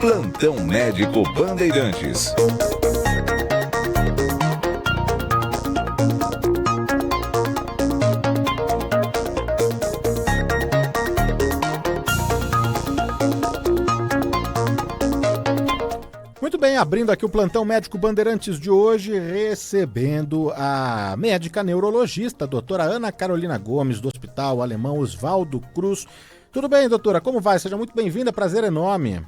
Plantão Médico Bandeirantes. Muito bem, abrindo aqui o Plantão Médico Bandeirantes de hoje, recebendo a médica neurologista, a doutora Ana Carolina Gomes, do Hospital Alemão Oswaldo Cruz. Tudo bem, doutora? Como vai? Seja muito bem-vinda, prazer enorme.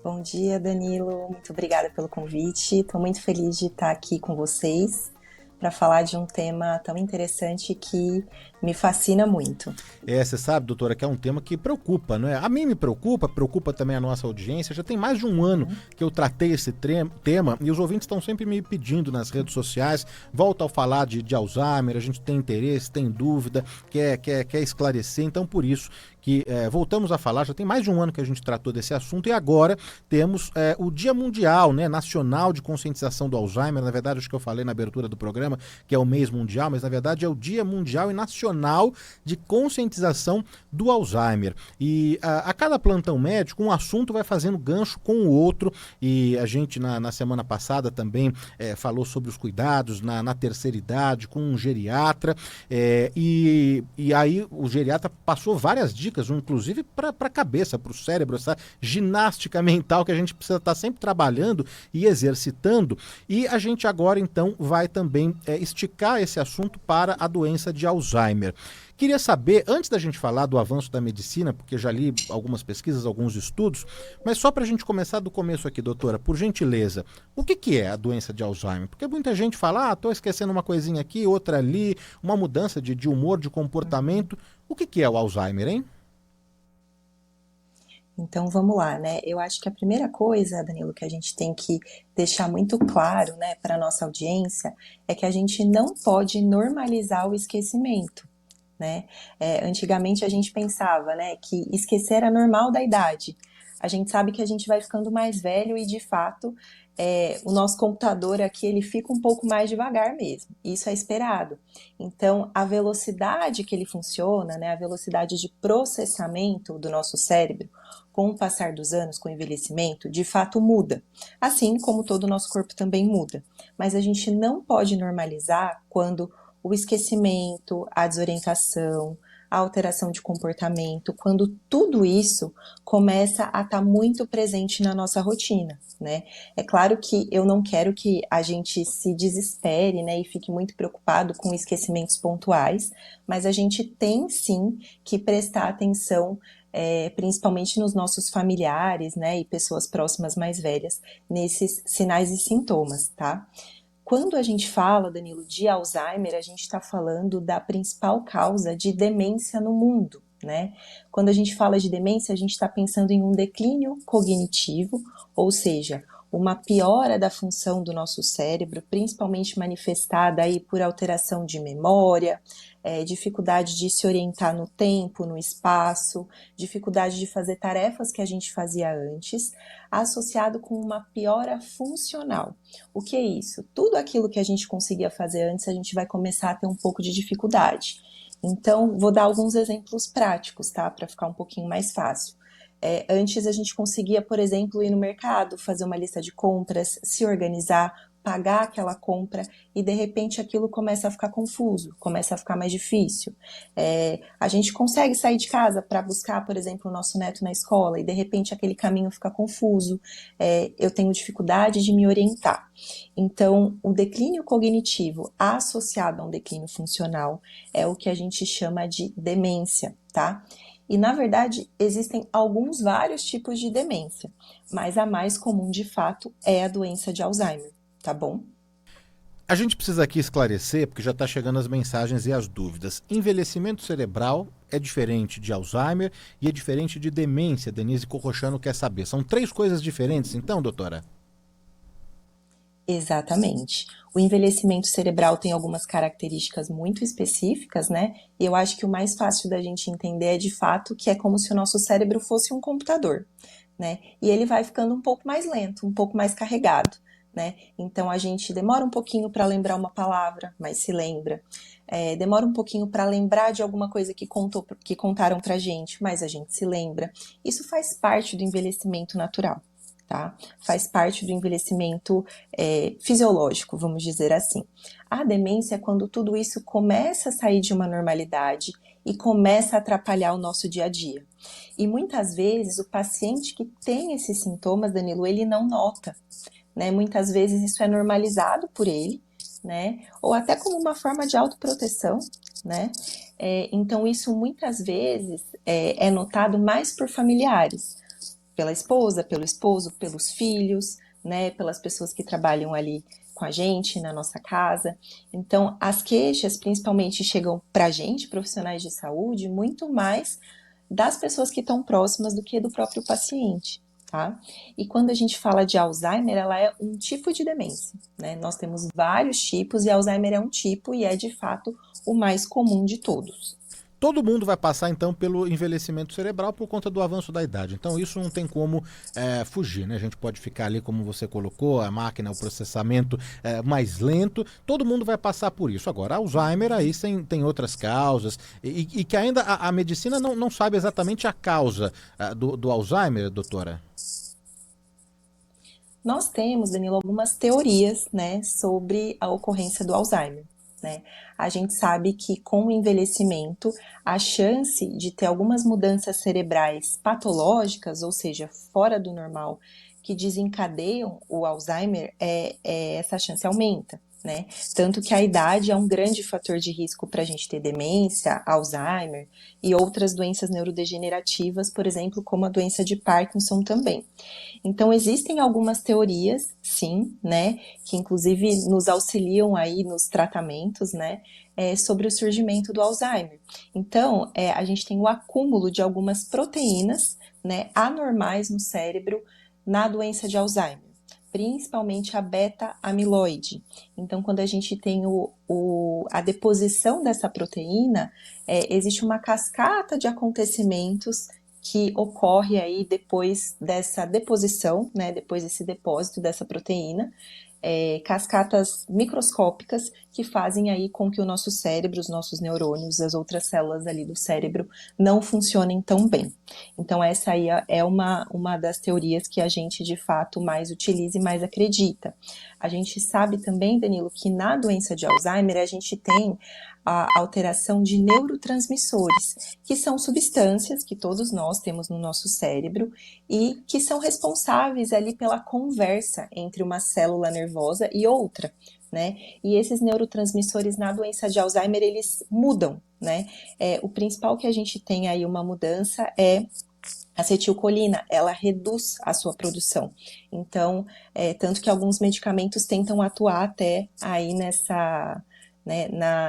Bom dia, Danilo. Muito obrigada pelo convite. Estou muito feliz de estar aqui com vocês para falar de um tema tão interessante que me fascina muito. Você sabe, doutora, que é um tema que preocupa, não é? A mim me preocupa também a nossa audiência. Já tem mais de um ano que eu tratei esse tema e os ouvintes estão sempre me pedindo nas redes sociais, volta ao falar de Alzheimer, a gente tem interesse, tem dúvida, quer esclarecer, então por isso que voltamos a falar, já tem mais de um ano que a gente tratou desse assunto e agora temos o Dia Mundial, né, Nacional de Conscientização do Alzheimer. Na verdade, acho que eu falei na abertura do programa que é o mês mundial, mas na verdade é o Dia Mundial e Nacional de Conscientização do Alzheimer. E a cada plantão médico, um assunto vai fazendo gancho com o outro, e a gente na semana passada também falou sobre os cuidados na terceira idade com um geriatra, e aí o geriatra passou várias dicas, inclusive para a cabeça, para o cérebro, essa ginástica mental que a gente precisa estar sempre trabalhando e exercitando. E a gente agora então vai também esticar esse assunto para a doença de Alzheimer. Queria saber, antes da gente falar do avanço da medicina, porque já li algumas pesquisas, alguns estudos, mas só para a gente começar do começo aqui, doutora, por gentileza, o que é a doença de Alzheimer? Porque muita gente fala, estou esquecendo uma coisinha aqui, outra ali, uma mudança de humor, de comportamento. O que é o Alzheimer, hein? Então vamos lá, né? Eu acho que a primeira coisa, Danilo, que a gente tem que deixar muito claro, né, para a nossa audiência, é que a gente não pode normalizar o esquecimento, né? Antigamente a gente pensava, né, que esquecer era normal da idade. A gente sabe que a gente vai ficando mais velho e, de fato, o nosso computador aqui, ele fica um pouco mais devagar mesmo. Isso é esperado. Então, a velocidade que ele funciona, né, a velocidade de processamento do nosso cérebro, com o passar dos anos, com o envelhecimento, de fato muda. Assim como todo o nosso corpo também muda. Mas a gente não pode normalizar quando o esquecimento, a desorientação, a alteração de comportamento, quando tudo isso começa a estar muito presente na nossa rotina, né? É claro que eu não quero que a gente se desespere, né, e fique muito preocupado com esquecimentos pontuais, mas a gente tem sim que prestar atenção, principalmente nos nossos familiares, né, e pessoas próximas mais velhas, nesses sinais e sintomas, tá? Quando a gente fala, Danilo, de Alzheimer, a gente está falando da principal causa de demência no mundo, né? Quando a gente fala de demência, a gente está pensando em um declínio cognitivo, ou seja, uma piora da função do nosso cérebro, principalmente manifestada aí por alteração de memória, dificuldade de se orientar no tempo, no espaço, dificuldade de fazer tarefas que a gente fazia antes, associado com uma piora funcional. O que é isso? Tudo aquilo que a gente conseguia fazer antes, a gente vai começar a ter um pouco de dificuldade. Então, vou dar alguns exemplos práticos, tá? Para ficar um pouquinho mais fácil. Antes a gente conseguia, por exemplo, ir no mercado, fazer uma lista de compras, se organizar, pagar aquela compra e de repente aquilo começa a ficar confuso, começa a ficar mais difícil. A gente consegue sair de casa para buscar, por exemplo, o nosso neto na escola e de repente aquele caminho fica confuso, eu tenho dificuldade de me orientar. Então, o declínio cognitivo associado a um declínio funcional é o que a gente chama de demência, tá? E, na verdade, existem vários tipos de demência, mas a mais comum, de fato, é a doença de Alzheimer, tá bom? A gente precisa aqui esclarecer, porque já está chegando as mensagens e as dúvidas. Envelhecimento cerebral é diferente de Alzheimer e é diferente de demência, Denise Corrochano quer saber. São 3 coisas diferentes, então, doutora? Exatamente. O envelhecimento cerebral tem algumas características muito específicas, né? E eu acho que o mais fácil da gente entender é de fato que é como se o nosso cérebro fosse um computador, né? E ele vai ficando um pouco mais lento, um pouco mais carregado, né? Então a gente demora um pouquinho para lembrar uma palavra, mas se lembra. Demora um pouquinho para lembrar de alguma coisa que contaram pra gente, mas a gente se lembra. Isso faz parte do envelhecimento natural, tá? Faz parte do envelhecimento fisiológico, vamos dizer assim. A demência é quando tudo isso começa a sair de uma normalidade e começa a atrapalhar o nosso dia a dia. E muitas vezes o paciente que tem esses sintomas, Danilo, ele não nota, né? Muitas vezes isso é normalizado por ele, né? Ou até como uma forma de autoproteção, né? Então isso muitas vezes é notado mais por familiares, pela esposa, pelo esposo, pelos filhos, né? Pelas pessoas que trabalham ali com a gente, na nossa casa. Então as queixas principalmente chegam pra gente, profissionais de saúde, muito mais das pessoas que estão próximas do que do próprio paciente. Tá? E quando a gente fala de Alzheimer, ela é um tipo de demência, né? Nós temos vários tipos e Alzheimer é um tipo e é de fato o mais comum de todos. Todo mundo vai passar, então, pelo envelhecimento cerebral por conta do avanço da idade. Então, isso não tem como fugir, né? A gente pode ficar ali, como você colocou, a máquina, o processamento mais lento. Todo mundo vai passar por isso. Agora, Alzheimer, aí tem outras causas e que ainda a medicina não sabe exatamente a causa do Alzheimer, doutora? Nós temos, Danilo, algumas teorias, né, sobre a ocorrência do Alzheimer. Né? A gente sabe que com o envelhecimento, a chance de ter algumas mudanças cerebrais patológicas, ou seja, fora do normal, que desencadeiam o Alzheimer, essa chance aumenta. Né? Tanto que a idade é um grande fator de risco para a gente ter demência, Alzheimer e outras doenças neurodegenerativas, por exemplo, como a doença de Parkinson também. Então existem algumas teorias, sim, né, que inclusive nos auxiliam aí nos tratamentos, né, sobre o surgimento do Alzheimer. Então, a gente tem o acúmulo de algumas proteínas, né, anormais no cérebro na doença de Alzheimer, principalmente a beta-amiloide. Então, quando a gente tem a deposição dessa proteína, existe uma cascata de acontecimentos que ocorre aí depois dessa deposição, né, depois desse depósito dessa proteína, cascatas microscópicas que fazem aí com que o nosso cérebro, os nossos neurônios, as outras células ali do cérebro não funcionem tão bem. Então essa aí é uma das teorias que a gente de fato mais utiliza e mais acredita. A gente sabe também, Danilo, que na doença de Alzheimer a gente tem a alteração de neurotransmissores, que são substâncias que todos nós temos no nosso cérebro e que são responsáveis ali pela conversa entre uma célula nervosa e outra, né? E esses neurotransmissores na doença de Alzheimer, eles mudam, né? O principal que a gente tem aí uma mudança é acetilcolina, ela reduz a sua produção. Então, tanto que alguns medicamentos tentam atuar até aí nessa... Né,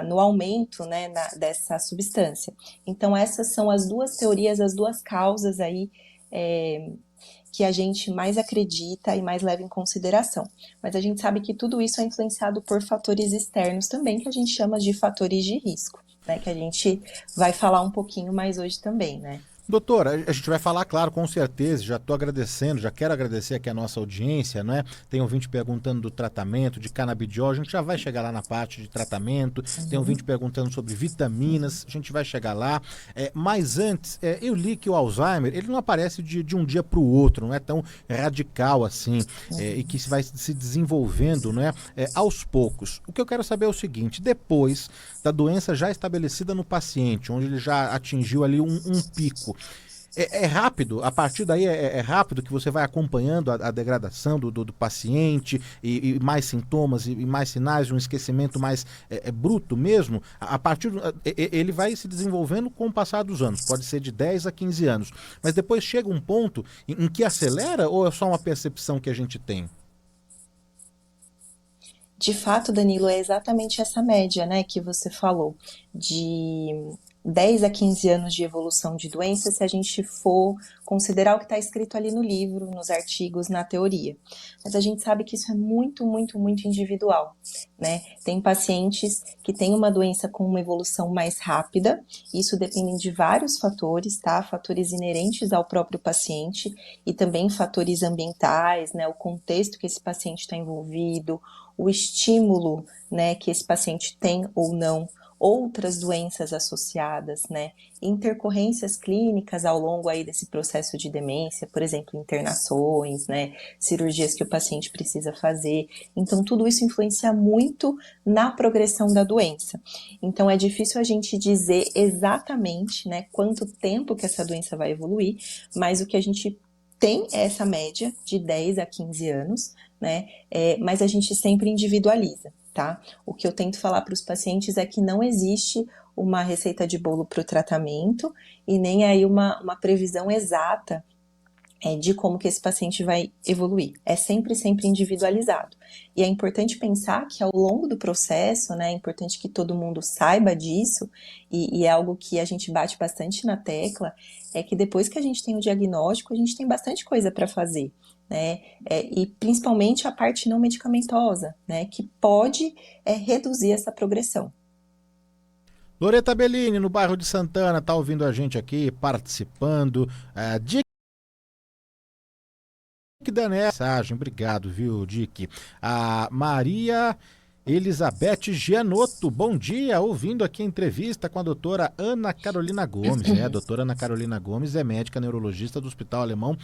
no aumento, né, dessa substância. Então essas são as duas teorias, as duas causas aí que a gente mais acredita e mais leva em consideração. Mas a gente sabe que tudo isso é influenciado por fatores externos também, que a gente chama de fatores de risco, né, que a gente vai falar um pouquinho mais hoje também, né. Doutora, a gente vai falar, claro, com certeza, já estou agradecendo, já quero agradecer aqui a nossa audiência, né? Tem ouvinte perguntando do tratamento, de canabidiol, a gente já vai chegar lá na parte de tratamento, tem ouvinte perguntando sobre vitaminas, a gente vai chegar lá, mas antes, eu li que o Alzheimer, ele não aparece de um dia para o outro, não é tão radical assim, e que vai se desenvolvendo, né, aos poucos. O que eu quero saber é o seguinte, depois da doença já estabelecida no paciente, onde ele já atingiu ali um pico, é rápido, a partir daí é rápido que você vai acompanhando a degradação do paciente e mais sintomas e mais sinais, um esquecimento mais bruto mesmo, a partir ele vai se desenvolvendo com o passar dos anos, pode ser de 10 a 15 anos, mas depois chega um ponto em que acelera ou é só uma percepção que a gente tem? De fato, Danilo, é exatamente essa média, né, que você falou, de 10 a 15 anos de evolução de doença se a gente for considerar o que está escrito ali no livro, nos artigos, na teoria. Mas a gente sabe que isso é muito, muito, muito individual, né? Tem pacientes que têm uma doença com uma evolução mais rápida, isso depende de vários fatores, tá? Fatores inerentes ao próprio paciente e também fatores ambientais, né? O contexto que esse paciente está envolvido, o estímulo, né, que esse paciente tem ou não, outras doenças associadas, né, intercorrências clínicas ao longo aí desse processo de demência, por exemplo, internações, né, cirurgias que o paciente precisa fazer. Então, tudo isso influencia muito na progressão da doença. Então, é difícil a gente dizer exatamente, né, quanto tempo que essa doença vai evoluir, mas o que a gente tem é essa média de 10 a 15 anos, né, mas a gente sempre individualiza. Tá? O que eu tento falar para os pacientes é que não existe uma receita de bolo para o tratamento e nem aí uma previsão exata de como que esse paciente vai evoluir. É sempre, sempre individualizado. E é importante pensar que ao longo do processo, né, é importante que todo mundo saiba disso, e é algo que a gente bate bastante na tecla, é que depois que a gente tem o diagnóstico, a gente tem bastante coisa para fazer. Né, e principalmente a parte não medicamentosa, né, que pode reduzir essa progressão. Loreta Bellini, no bairro de Santana, tá ouvindo a gente aqui, participando. Dick da mensagem, obrigado, viu, Dick? A Maria Elizabeth Gianotto, bom dia, ouvindo aqui a entrevista com a doutora Ana Carolina Gomes. A doutora Ana Carolina Gomes é médica neurologista do Hospital Alemão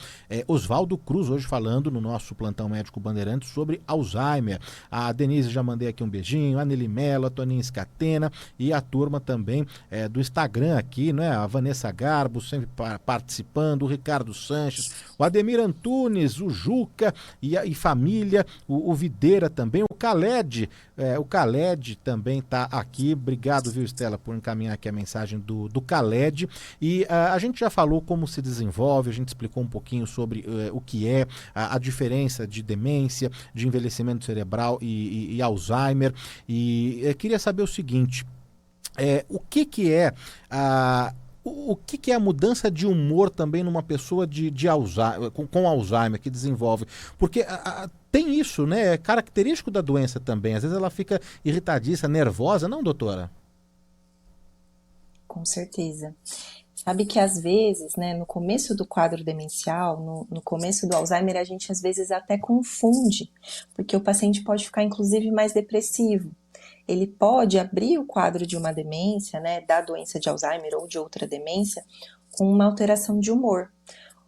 Oswaldo Cruz, hoje falando no nosso Plantão Médico Bandeirantes sobre Alzheimer. A Denise, já mandei aqui um beijinho, a Nelly Mello, a Toninha Scatena e a turma também do Instagram aqui, né? A Vanessa Garbo sempre participando, o Ricardo Sanches, o Ademir Antunes, o Juca e família, o Videira também, o Khaled. O Khaled também está aqui. Obrigado, viu, Estela, por encaminhar aqui a mensagem do Khaled. E a gente já falou como se desenvolve, a gente explicou um pouquinho sobre o que é a diferença de demência, de envelhecimento cerebral e Alzheimer. E queria saber o seguinte, o que é a... O que é a mudança de humor também numa pessoa de Alzheimer, com Alzheimer que desenvolve? Porque tem isso, né? É característico da doença também. Às vezes ela fica irritadiça, nervosa, não, doutora? Com certeza. Sabe que às vezes, né, no começo do quadro demencial, no começo do Alzheimer, a gente às vezes até confunde, porque o paciente pode ficar inclusive mais depressivo. Ele pode abrir o quadro de uma demência, né, da doença de Alzheimer ou de outra demência, com uma alteração de humor.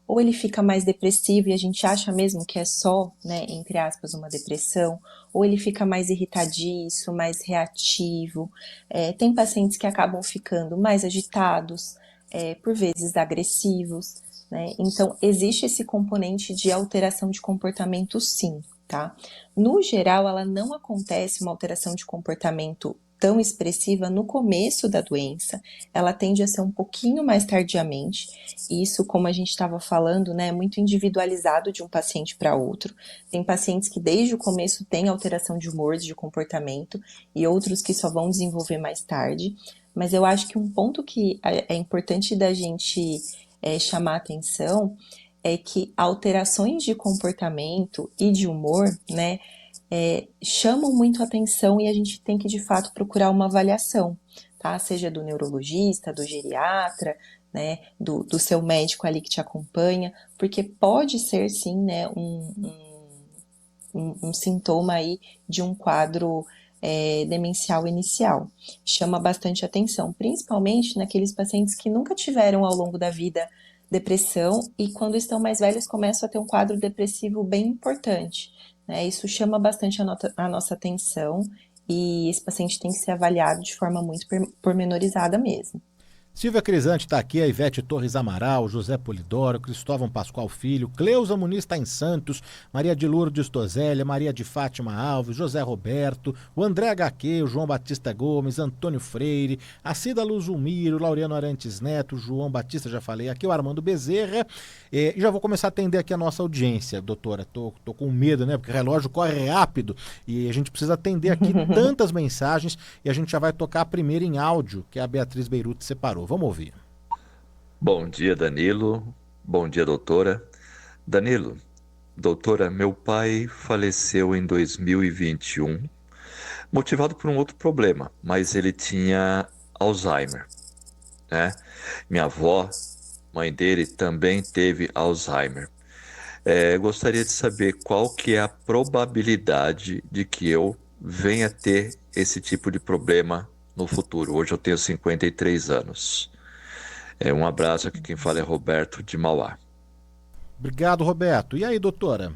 Ou ele fica mais depressivo e a gente acha mesmo que é só, né, entre aspas, uma depressão, ou ele fica mais irritadiço, mais reativo. Tem pacientes que acabam ficando mais agitados, por vezes agressivos, né? Então, existe esse componente de alteração de comportamento, sim. Tá? No geral, ela não acontece uma alteração de comportamento tão expressiva no começo da doença, ela tende a ser um pouquinho mais tardiamente, e isso, como a gente estava falando, né, é muito individualizado de um paciente para outro. Tem pacientes que desde o começo têm alteração de humor, de comportamento, e outros que só vão desenvolver mais tarde, mas eu acho que um ponto que é importante da gente chamar atenção é que alterações de comportamento e de humor, né, chamam muito atenção e a gente tem que, de fato, procurar uma avaliação, tá? Seja do neurologista, do geriatra, né, do seu médico ali que te acompanha, porque pode ser, sim, né, um sintoma aí de um quadro demencial inicial. Chama bastante atenção, principalmente naqueles pacientes que nunca tiveram ao longo da vida depressão e quando estão mais velhos começam a ter um quadro depressivo bem importante. Né? Isso chama bastante a nossa atenção e esse paciente tem que ser avaliado de forma muito pormenorizada mesmo. Silvia Crisante está aqui, a Ivete Torres Amaral, José Polidoro, Cristóvão Pascoal Filho, Cleusa Muniz está em Santos, Maria de Lourdes Tozélia, Maria de Fátima Alves, José Roberto, o André HQ, o João Batista Gomes, Antônio Freire, a Cida Luzumiro, Laureano Arantes Neto, João Batista, já falei aqui, o Armando Bezerra, e já vou começar a atender aqui a nossa audiência, doutora, tô com medo, né, porque o relógio corre rápido e a gente precisa atender aqui tantas mensagens e a gente já vai tocar a primeira em áudio, que a Beatriz Beirute separou. Paulo. Vamos ouvir. Bom dia, Danilo. Bom dia, doutora. Danilo, doutora, meu pai faleceu em 2021, motivado por um outro problema, mas ele tinha Alzheimer, né? Minha avó, mãe dele, também teve Alzheimer. Gostaria de saber qual que é a probabilidade de que eu venha ter esse tipo de problema no futuro. Hoje eu tenho 53 anos. Um abraço, aqui quem fala é Roberto de Mauá. Obrigado, Roberto. E aí, doutora?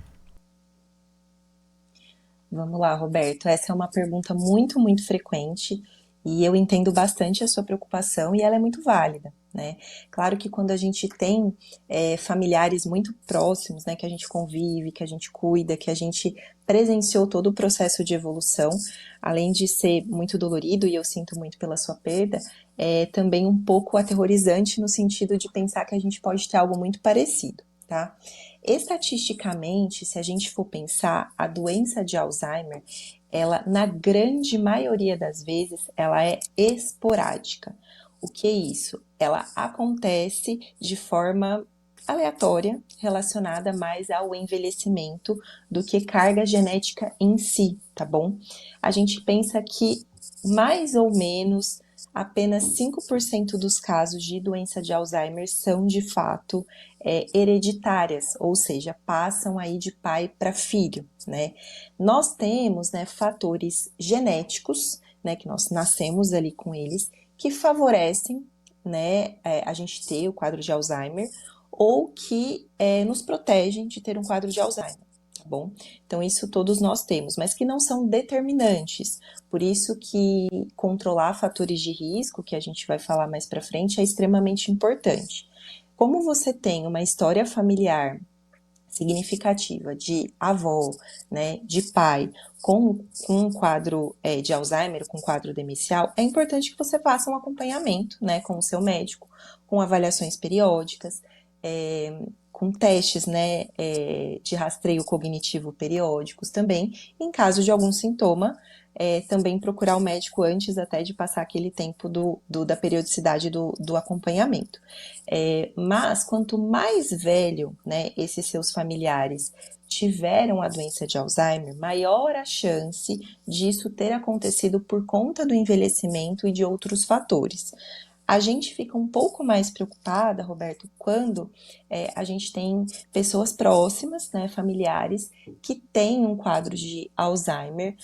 Vamos lá, Roberto. Essa é uma pergunta muito, muito frequente e eu entendo bastante a sua preocupação e ela é muito válida, né? Claro que quando a gente tem familiares muito próximos, né, que a gente convive, que a gente cuida, que a gente presenciou todo o processo de evolução, além de ser muito dolorido e eu sinto muito pela sua perda, é também um pouco aterrorizante no sentido de pensar que a gente pode ter algo muito parecido, tá? Estatisticamente, se a gente for pensar, a doença de Alzheimer, ela, na grande maioria das vezes, ela é esporádica. O que é isso? Ela acontece de forma aleatória, relacionada mais ao envelhecimento do que carga genética em si, tá bom? A gente pensa que mais ou menos apenas 5% dos casos de doença de Alzheimer são de fato hereditárias, ou seja, passam aí de pai para filho, né? Nós temos, né, fatores genéticos, né, que nós nascemos ali com eles, que favorecem, né, a gente ter o quadro de Alzheimer ou que nos protegem de ter um quadro de Alzheimer. Tá bom? Então, isso todos nós temos, mas que não são determinantes. Por isso que controlar fatores de risco, que a gente vai falar mais para frente, é extremamente importante. Como você tem uma história familiar significativa de avó, né, de pai, com um quadro de Alzheimer, com quadro demencial, é importante que você faça um acompanhamento, né, com o seu médico, com avaliações periódicas, com testes, né, de rastreio cognitivo periódicos também. Em caso de algum sintoma, também procurar o médico antes até de passar aquele tempo da periodicidade do acompanhamento. Mas quanto mais velho, né, esses seus familiares tiveram a doença de Alzheimer, maior a chance disso ter acontecido por conta do envelhecimento e de outros fatores. A gente fica um pouco mais preocupada, Roberto, quando a gente tem pessoas próximas, né, familiares, que têm um quadro de Alzheimer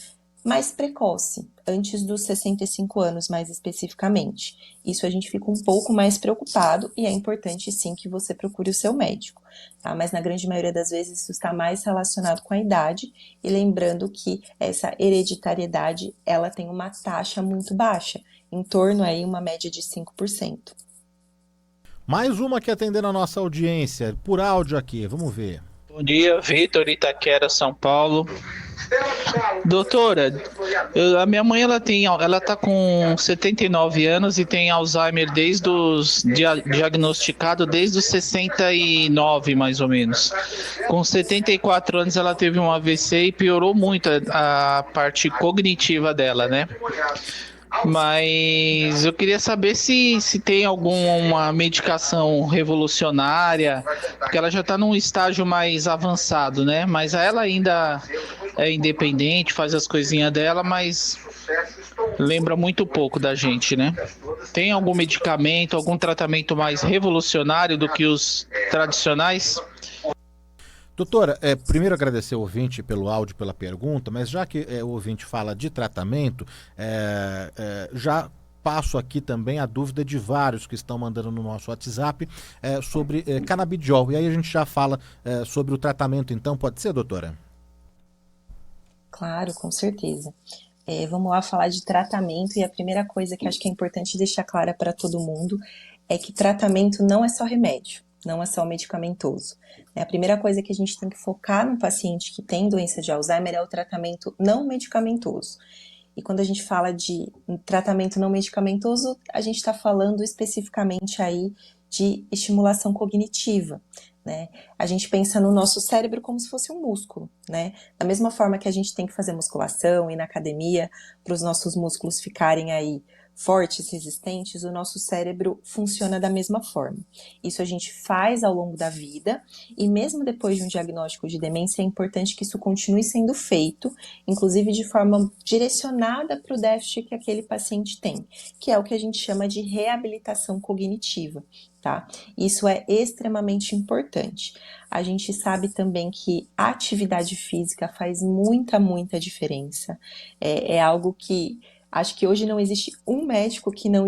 mais precoce, antes dos 65 anos mais especificamente. Isso a gente fica um pouco mais preocupado e é importante sim que você procure o seu médico, tá? Mas na grande maioria das vezes isso está mais relacionado com a idade e lembrando que essa hereditariedade, ela tem uma taxa muito baixa, em torno aí uma média de 5%. Mais uma que atendendo a nossa audiência, por áudio aqui, vamos ver. Bom dia, Vitor, Itaquera, São Paulo. Doutora, a minha mãe ela tá com 79 anos e tem Alzheimer diagnosticado desde os 69, mais ou menos. Com 74 anos ela teve um AVC e piorou muito a parte cognitiva dela, né? Mas eu queria saber se tem alguma medicação revolucionária, porque ela já está num estágio mais avançado, né? Mas ela ainda é independente, faz as coisinhas dela, mas lembra muito pouco da gente, né? Tem algum medicamento, algum tratamento mais revolucionário do que os tradicionais? Doutora, primeiro agradecer o ouvinte pelo áudio, pela pergunta, mas já que o ouvinte fala de tratamento, já passo aqui também a dúvida de vários que estão mandando no nosso WhatsApp sobre canabidiol. E aí a gente já fala sobre o tratamento, então, pode ser, doutora? Claro, com certeza. Vamos lá falar de tratamento e a primeira coisa que acho que é importante deixar clara para todo mundo é que tratamento não é só remédio, não é só medicamentoso. A primeira coisa que a gente tem que focar no paciente que tem doença de Alzheimer é o tratamento não medicamentoso. E quando a gente fala de tratamento não medicamentoso, a gente está falando especificamente aí de estimulação cognitiva, né? A gente pensa no nosso cérebro como se fosse um músculo, né? Da mesma forma que a gente tem que fazer musculação, ir na academia para os nossos músculos ficarem aí fortes, resistentes, o nosso cérebro funciona da mesma forma. Isso a gente faz ao longo da vida e mesmo depois de um diagnóstico de demência é importante que isso continue sendo feito, inclusive de forma direcionada para o déficit que aquele paciente tem, que é o que a gente chama de reabilitação cognitiva, tá? Isso é extremamente importante. A gente sabe também que a atividade física faz muita diferença. É algo que acho que hoje não existe um médico que não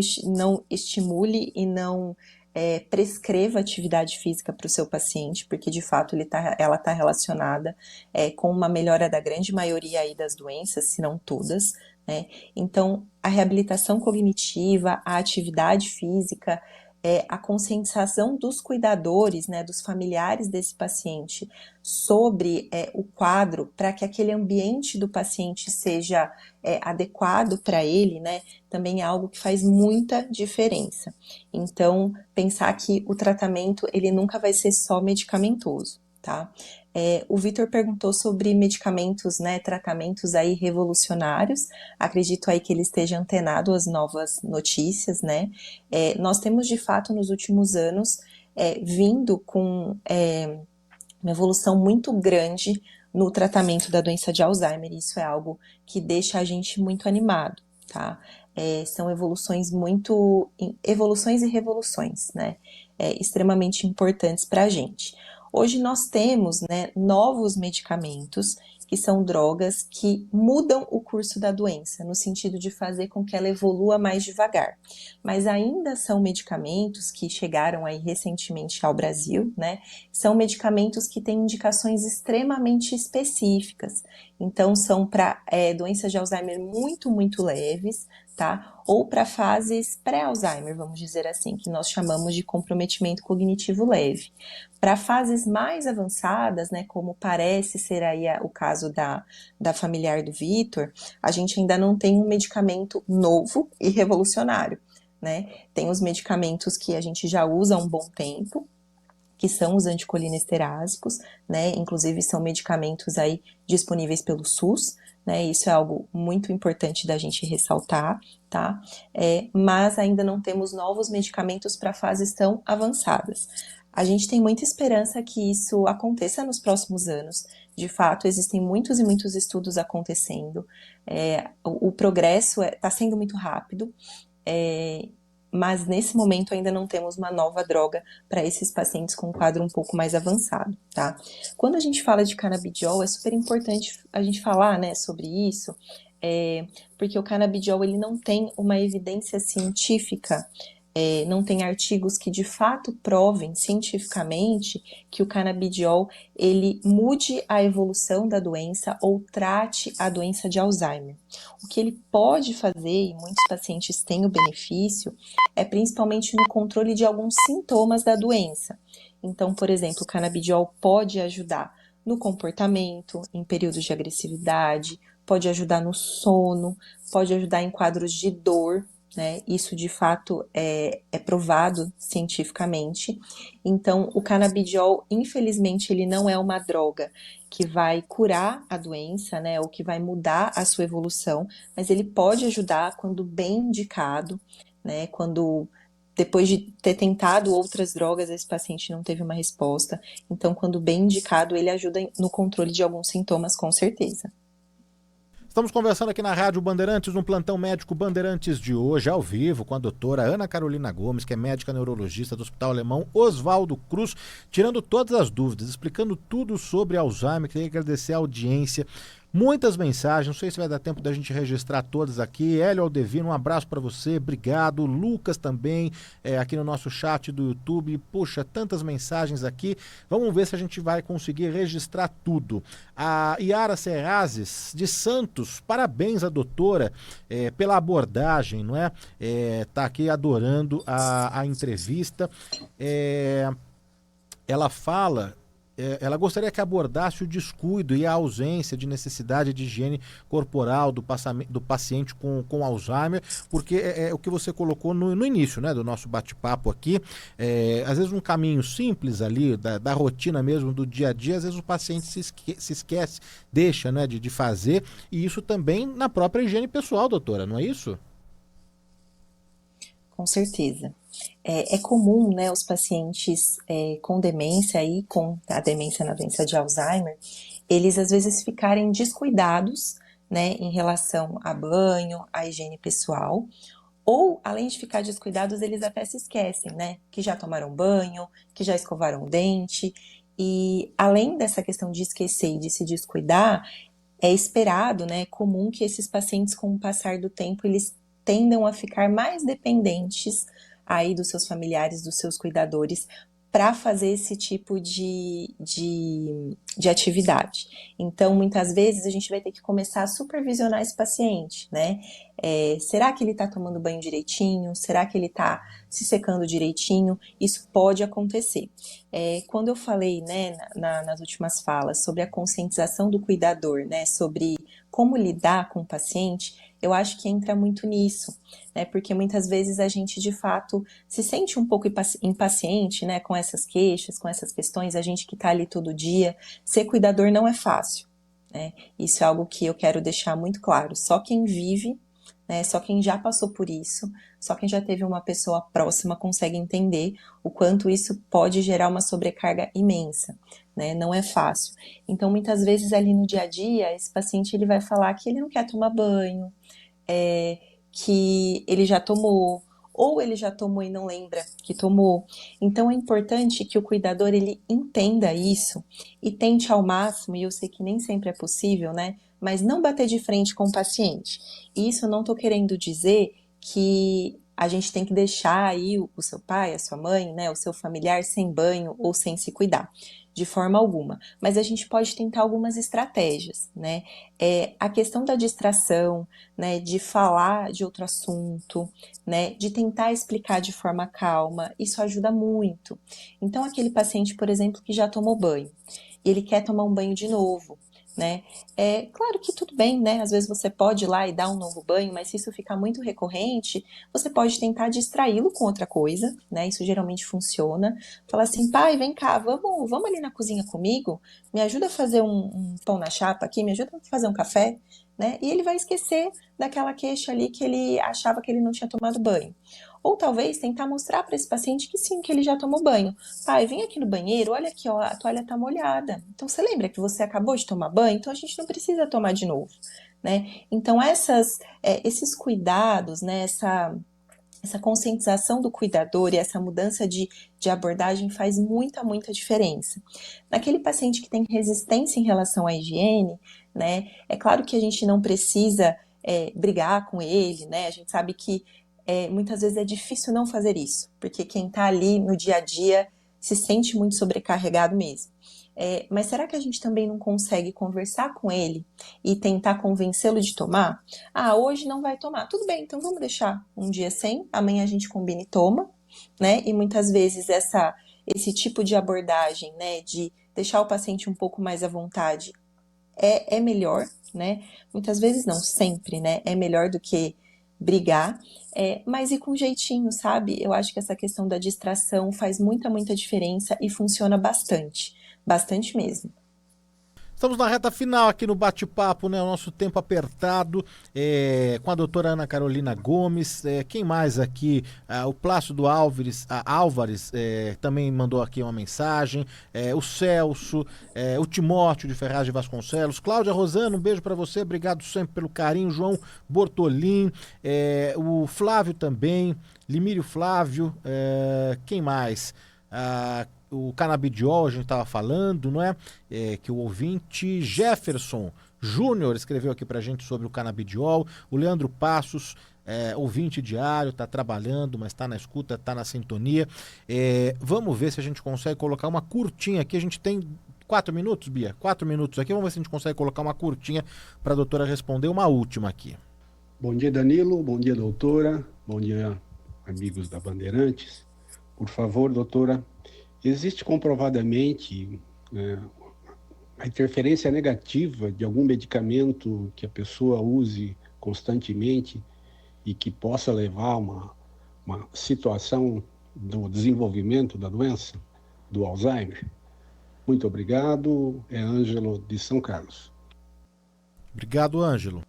estimule e não prescreva atividade física para o seu paciente, porque de fato ela está relacionada com uma melhora da grande maioria aí das doenças, se não todas, né? Então, a reabilitação cognitiva, a atividade física, a conscientização dos cuidadores, né, dos familiares desse paciente sobre o quadro, para que aquele ambiente do paciente seja adequado para ele, né, também é algo que faz muita diferença. Então, pensar que o tratamento ele nunca vai ser só medicamentoso, tá? O Vitor perguntou sobre medicamentos, né, tratamentos aí revolucionários. Acredito aí que ele esteja antenado às novas notícias, né? Nós temos de fato nos últimos anos vindo com uma evolução muito grande no tratamento da doença de Alzheimer. Isso é algo que deixa a gente muito animado, tá? São evoluções e revoluções, né? Extremamente importantes para a gente. Hoje nós temos, né, novos medicamentos que são drogas que mudam o curso da doença, no sentido de fazer com que ela evolua mais devagar. Mas ainda são medicamentos que chegaram aí recentemente ao Brasil, né? São medicamentos que têm indicações extremamente específicas. Então são para doenças de Alzheimer muito leves, tá? Ou para fases pré-Alzheimer, vamos dizer assim, que nós chamamos de comprometimento cognitivo leve. Para fases mais avançadas, né, como parece ser aí o caso da familiar do Vitor, a gente ainda não tem um medicamento novo e revolucionário, né? Tem os medicamentos que a gente já usa há um bom tempo, que são os anticolinesterásicos, né? Inclusive são medicamentos aí disponíveis pelo SUS, né? Isso é algo muito importante da gente ressaltar, tá? Mas ainda não temos novos medicamentos para fases tão avançadas. A gente tem muita esperança que isso aconteça nos próximos anos. De fato, existem muitos e muitos estudos acontecendo. O progresso está sendo muito rápido, mas nesse momento ainda não temos uma nova droga para esses pacientes com um quadro um pouco mais avançado, tá? Quando a gente fala de canabidiol, é super importante a gente falar, né, sobre isso, porque o canabidiol ele não tem uma evidência científica, não tem artigos que de fato provem cientificamente que o canabidiol ele mude a evolução da doença ou trate a doença de Alzheimer. O que ele pode fazer, e muitos pacientes têm o benefício, é principalmente no controle de alguns sintomas da doença. Então, por exemplo, o canabidiol pode ajudar no comportamento, em períodos de agressividade, pode ajudar no sono, pode ajudar em quadros de dor, né? Isso de fato é provado cientificamente. Então o canabidiol, infelizmente, ele não é uma droga que vai curar a doença, né, ou que vai mudar a sua evolução, mas ele pode ajudar quando bem indicado, né, quando depois de ter tentado outras drogas, esse paciente não teve uma resposta. Então, quando bem indicado, ele ajuda no controle de alguns sintomas, com certeza. Estamos conversando aqui na Rádio Bandeirantes, no Plantão Médico Bandeirantes de hoje, ao vivo, com a doutora Ana Carolina Gomes, que é médica neurologista do Hospital Alemão Oswaldo Cruz, tirando todas as dúvidas, explicando tudo sobre Alzheimer. Queria agradecer a audiência. Muitas mensagens, não sei se vai dar tempo da gente registrar todas aqui. Hélio Aldevino, um abraço para você, obrigado. Lucas também, aqui no nosso chat do YouTube. Puxa, tantas mensagens aqui. Vamos ver se a gente vai conseguir registrar tudo. A Yara Serrazes, de Santos, parabéns à doutora pela abordagem, não é? Tá aqui adorando a entrevista. Ela fala... ela gostaria que abordasse o descuido e a ausência de necessidade de higiene corporal do paciente com Alzheimer, porque é o que você colocou no início, né, do nosso bate-papo aqui. Às vezes um caminho simples ali, da rotina mesmo, do dia a dia, às vezes o paciente se esquece, deixa, né, de fazer, e isso também na própria higiene pessoal, doutora, não é isso? Com certeza. É comum, né, os pacientes com demência e com a demência na doença de Alzheimer, eles às vezes ficarem descuidados, né, em relação a banho, à higiene pessoal, ou além de ficar descuidados, eles até se esquecem, né, que já tomaram banho, que já escovaram o dente, e além dessa questão de esquecer e de se descuidar, é esperado, né, é comum que esses pacientes, com o passar do tempo, eles tendam a ficar mais dependentes aí dos seus familiares, dos seus cuidadores, para fazer esse tipo de atividade. Então, muitas vezes, a gente vai ter que começar a supervisionar esse paciente, né? Será que ele está tomando banho direitinho? Será que ele está se secando direitinho? Isso pode acontecer. Quando eu falei, né, nas últimas falas, sobre a conscientização do cuidador, né, sobre como lidar com o paciente, eu acho que entra muito nisso, né, porque muitas vezes a gente, de fato, se sente um pouco impaciente, né, com essas queixas, com essas questões, a gente que está ali todo dia. Ser cuidador não é fácil, né, isso é algo que eu quero deixar muito claro. Só quem vive, né, só quem já passou por isso, só quem já teve uma pessoa próxima consegue entender o quanto isso pode gerar uma sobrecarga imensa, né? Não é fácil. Então, muitas vezes ali no dia a dia, esse paciente ele vai falar que ele não quer tomar banho, que ele já tomou, ou ele já tomou e não lembra que tomou. Então é importante que o cuidador ele entenda isso e tente ao máximo, e eu sei que nem sempre é possível, né? Mas não bater de frente com o paciente. E isso eu não estou querendo dizer que a gente tem que deixar aí o seu pai, a sua mãe, né, o seu familiar sem banho ou sem se cuidar, de forma alguma. Mas a gente pode tentar algumas estratégias, né? A questão da distração, né, de falar de outro assunto, né, de tentar explicar de forma calma, isso ajuda muito. Então, aquele paciente, por exemplo, que já tomou banho, e ele quer tomar um banho de novo, né? É claro que tudo bem, né? Às vezes você pode ir lá e dar um novo banho, mas se isso ficar muito recorrente, você pode tentar distraí-lo com outra coisa, né? Isso geralmente funciona. Falar assim, pai, vem cá, vamos ali na cozinha comigo? Me ajuda a fazer um pão na chapa aqui, me ajuda a fazer um café, né? E ele vai esquecer daquela queixa ali que ele achava que ele não tinha tomado banho. Ou talvez tentar mostrar para esse paciente que sim, que ele já tomou banho. Pai, vem aqui no banheiro, olha aqui, ó, a toalha tá molhada. Então você lembra que você acabou de tomar banho? Então a gente não precisa tomar de novo, né? Então esses cuidados, né, essa conscientização do cuidador e essa mudança de abordagem faz muita diferença. Naquele paciente que tem resistência em relação à higiene, né, é claro que a gente não precisa brigar com ele, né, a gente sabe que muitas vezes é difícil não fazer isso, porque quem está ali no dia a dia se sente muito sobrecarregado mesmo. Mas será que a gente também não consegue conversar com ele e tentar convencê-lo de tomar? Ah, hoje não vai tomar. Tudo bem, então vamos deixar um dia sem, amanhã a gente combina e toma, né? E muitas vezes esse tipo de abordagem, né, de deixar o paciente um pouco mais à vontade é melhor, né? Muitas vezes não, sempre, né? É melhor do que brigar, mas ir com jeitinho, sabe? Eu acho que essa questão da distração faz muita diferença e funciona bastante mesmo. Estamos na reta final aqui no bate-papo, né? O nosso tempo apertado, com a doutora Ana Carolina Gomes. Quem mais aqui? O Plácido Álvares também mandou aqui uma mensagem. O Celso, o Timóteo de Ferraz de Vasconcelos. Cláudia Rosano, um beijo para você. Obrigado sempre pelo carinho. João Bortolim, o Flávio também. Limírio Flávio, quem mais? O canabidiol, a gente estava falando, não é? Que o ouvinte Jefferson Júnior escreveu aqui pra gente sobre o canabidiol. O Leandro Passos, ouvinte diário, está trabalhando, mas está na escuta, está na sintonia. Vamos ver se a gente consegue colocar uma curtinha aqui. A gente tem 4 minutos, Bia? 4 minutos aqui. Vamos ver se a gente consegue colocar uma curtinha para a doutora responder uma última aqui. Bom dia, Danilo. Bom dia, doutora. Bom dia, amigos da Bandeirantes. Por favor, doutora, existe comprovadamente a interferência negativa de algum medicamento que a pessoa use constantemente e que possa levar a uma situação do desenvolvimento da doença, do Alzheimer? Muito obrigado. É Ângelo de São Carlos. Obrigado, Ângelo.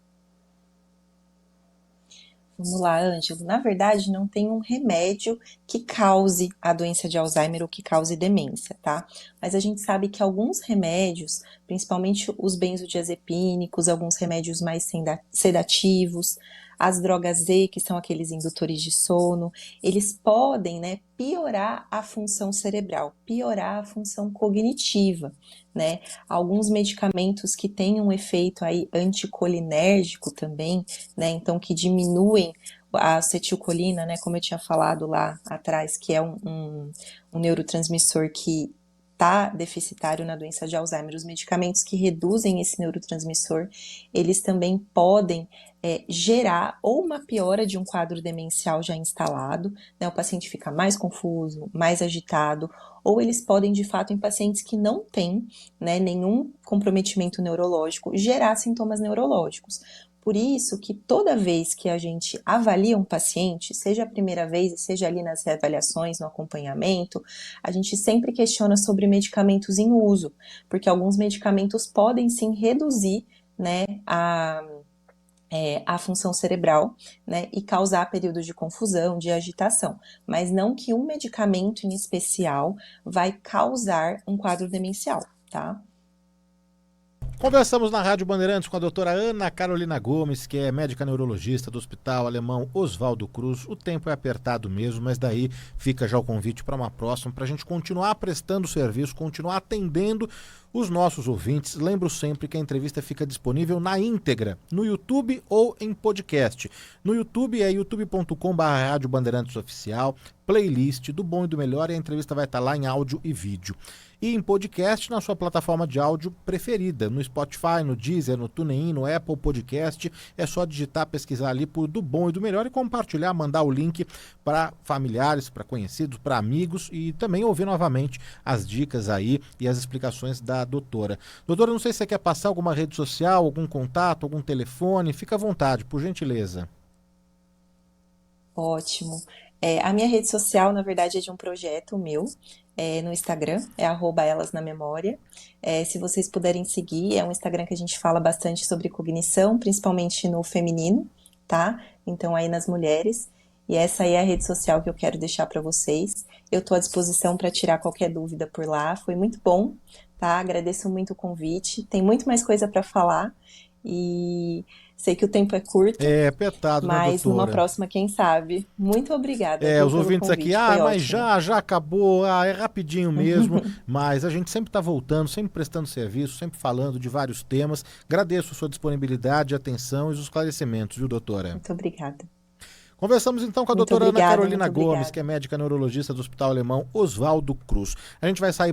Vamos lá, Ângelo. Na verdade, não tem um remédio que cause a doença de Alzheimer ou que cause demência, tá? Mas a gente sabe que alguns remédios, principalmente os benzodiazepínicos, alguns remédios mais sedativos, as drogas Z, que são aqueles indutores de sono, eles podem, né, piorar a função cerebral, piorar a função cognitiva, né? Alguns medicamentos que têm um efeito aí anticolinérgico também, né? Então que diminuem a acetilcolina, né? Como eu tinha falado lá atrás, que é um neurotransmissor que está deficitário na doença de Alzheimer. Os medicamentos que reduzem esse neurotransmissor, eles também podem gerar ou uma piora de um quadro demencial já instalado, né? O paciente fica mais confuso, mais agitado, ou eles podem, de fato, em pacientes que não têm, né, nenhum comprometimento neurológico, gerar sintomas neurológicos. Por isso que toda vez que a gente avalia um paciente, seja a primeira vez, seja ali nas reavaliações, no acompanhamento, a gente sempre questiona sobre medicamentos em uso, porque alguns medicamentos podem sim reduzir, né, a função cerebral, né, e causar períodos de confusão, de agitação, mas não que um medicamento em especial vai causar um quadro demencial, tá? Conversamos na Rádio Bandeirantes com a doutora Ana Carolina Gomes, que é médica neurologista do Hospital Alemão Oswaldo Cruz. O tempo é apertado mesmo, mas daí fica já o convite para uma próxima, para a gente continuar prestando serviço, continuar atendendo os nossos ouvintes. Lembro sempre que a entrevista fica disponível na íntegra, no YouTube ou em podcast. No YouTube é youtube.com/Rádio Bandeirantes Oficial, playlist do Bom e do Melhor, e a entrevista vai estar lá em áudio e vídeo. E em podcast na sua plataforma de áudio preferida, no Spotify, no Deezer, no TuneIn, no Apple Podcast. É só digitar, pesquisar ali por Do Bom e do Melhor e compartilhar, mandar o link para familiares, para conhecidos, para amigos e também ouvir novamente as dicas aí e as explicações da doutora. Doutora, não sei se você quer passar alguma rede social, algum contato, algum telefone, fica à vontade, por gentileza. Ótimo. A minha rede social, na verdade, é de um projeto meu, no Instagram, é @elasnamemória. Se vocês puderem seguir, é um Instagram que a gente fala bastante sobre cognição, principalmente no feminino, tá? Então, aí nas mulheres. E essa aí é a rede social que eu quero deixar para vocês. Eu estou à disposição para tirar qualquer dúvida por lá. Foi muito bom, tá? Agradeço muito o convite. Tem muito mais coisa para falar e sei que o tempo é curto. É, apertado, né, Mas doutora? numa próxima, quem sabe. Muito obrigada, viu, Os pelo ouvintes convite. aqui, Foi mas ótimo. já acabou, é rapidinho mesmo, mas a gente sempre está voltando, sempre prestando serviço, sempre falando de vários temas. Agradeço a sua disponibilidade, atenção e os esclarecimentos, viu, doutora? Muito obrigada. Conversamos então com a Muito doutora Ana obrigada, Carolina muito Gomes, obrigada. que é médica neurologista do Hospital Alemão Oswaldo Cruz. A gente vai sair